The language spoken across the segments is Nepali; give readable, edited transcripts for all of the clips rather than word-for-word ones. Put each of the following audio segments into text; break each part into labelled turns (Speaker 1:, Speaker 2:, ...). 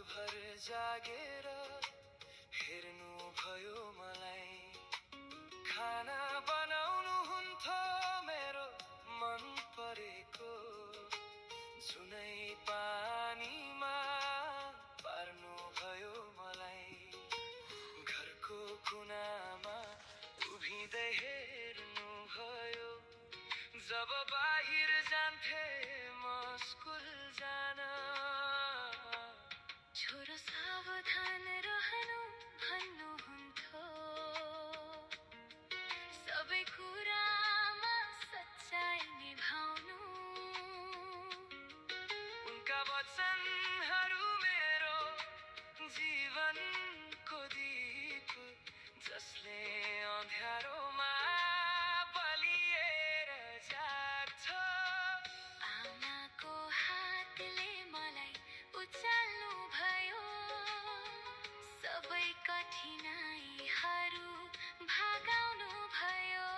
Speaker 1: रातभर जागेर हेर्नु भयो मलाई। खाना बनाउनु हुन्थ्यो मेरो मन परेको, जुनै पानीमा पार्नु भयो मलाई। घरको कुनामा उभिँदै हेर्नु भयो, जब बाहिर जान्थे म स्कुल जान।
Speaker 2: छोरो सावधान रहनु भन्नुहुन्थ्यो, सबै कुरामा सच्चाइ निभाउनु।
Speaker 1: उनका वचनहरू मेरो जीवनको दीप, जसले अँध्यारोमा बलिएर जाग्छ।
Speaker 2: आमाको हातले मलाई उचाल्नु भयो, सबै कठिनाइहरू भागाउनु भयो।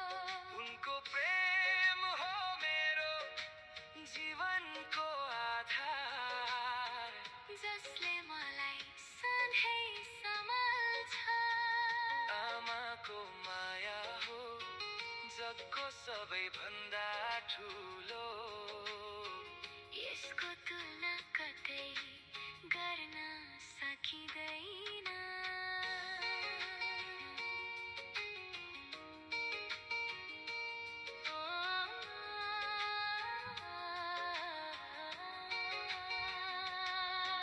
Speaker 1: उनको प्रेम हो मेरो जीवनको आधार,
Speaker 2: जसले मलाई सधैँ सम्हाल्छ।
Speaker 1: आमाको माया हो जगको सबैभन्दा ठुलो,
Speaker 2: यसको तुलना कतै गर्न सकिँदैन।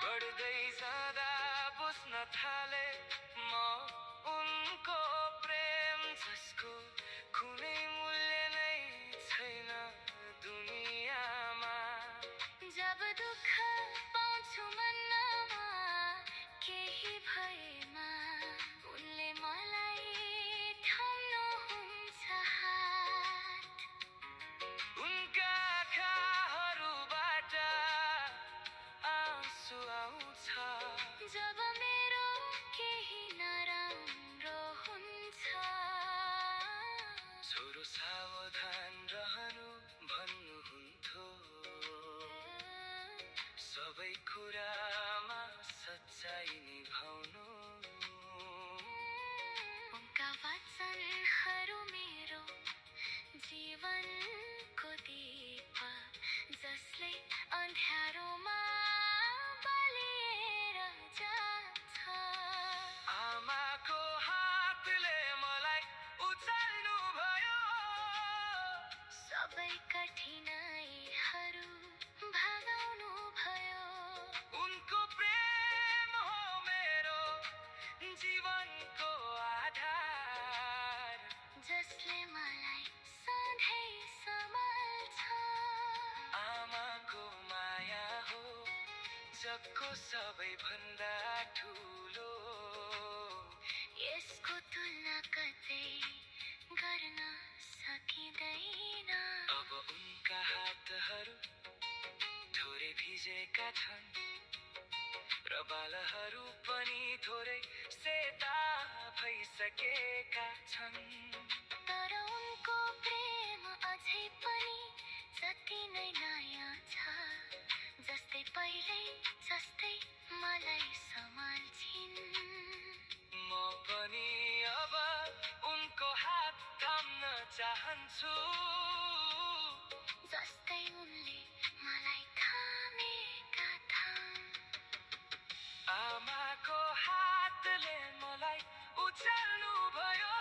Speaker 1: बढ्दै जाँदा बुझ्न थाले म उनको प्रेम, जसको कुनै मूल्य नै छैन दुनियाँमा।
Speaker 2: जब दुःख पाउँछु मनमा केही भएमा, उनले मलाई थाम्नुहुन्छ हात।
Speaker 1: उनका आँखाहरूबाट आँसु आउँछ,
Speaker 2: जब मेरो केही नराम्रो हुन्छ।
Speaker 1: छोरो सावधान रहनु भन्नुहुन्थ्यो, सबै कुरामा सच्चाइ निभाउनु।
Speaker 2: उनका वचनहरू मेरो जीवनको दीप, जसले अँध्यारोमा बलिएर जान्छ।
Speaker 1: आमाको हातले मलाई उचाल्नु भयो,
Speaker 2: सबै कठिनाइहरू भागाउनु भयो।
Speaker 1: उनको प्रेम हो मेरो जीवनको आधार,
Speaker 2: जसले मलाई सधैँ सम्हाल्छ।
Speaker 1: आमाको माया हो जगको सबैभन्दा ठुलो,
Speaker 2: यसको तुलना कतै गर्न सकिँदैन।
Speaker 1: अब उनका हातहरू थोरै भिजेका छन्, र बालहरू पनि थोरै सेता भइसकेका छन्।
Speaker 2: तर उनको प्रेम अझै पनि जति नै नयाँ छ, जस्तै पहिले जस्तै मलाई सम्हाल्छिन्।
Speaker 1: म पनि अब उनको हात थाम्न चाहन्छु,
Speaker 2: जस्तै उनले मलाई थामेका छन्।
Speaker 1: आमाको हातले मलाई उचाल्नु भयो,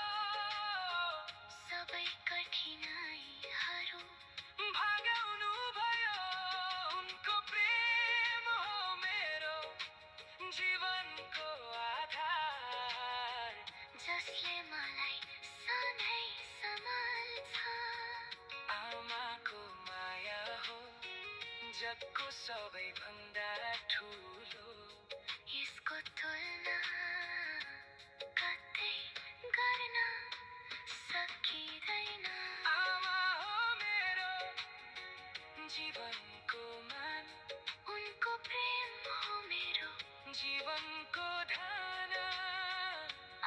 Speaker 2: सबै कठिनाइहरू
Speaker 1: भागाउनु भयो। उनको प्रेम हो मेरो जीवनको आधार,
Speaker 2: जसले मलाई सधैँ सम्हाल्छ।
Speaker 1: आमाको माया हो जगको सबैभन्दा ठुलो,
Speaker 2: यसको तुलना कतै गर्न सकिँदैन।
Speaker 1: आमा हो मेरो जीवनको मान,
Speaker 2: उनको प्रेम हो मेरो
Speaker 1: जीवनको धान।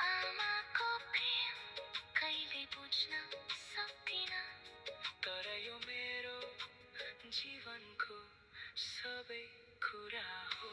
Speaker 2: आमाको प्रेम कहिले बुझ्न सक्दिन,
Speaker 1: तर यो मेरो जीवनको सबै कुरा हो।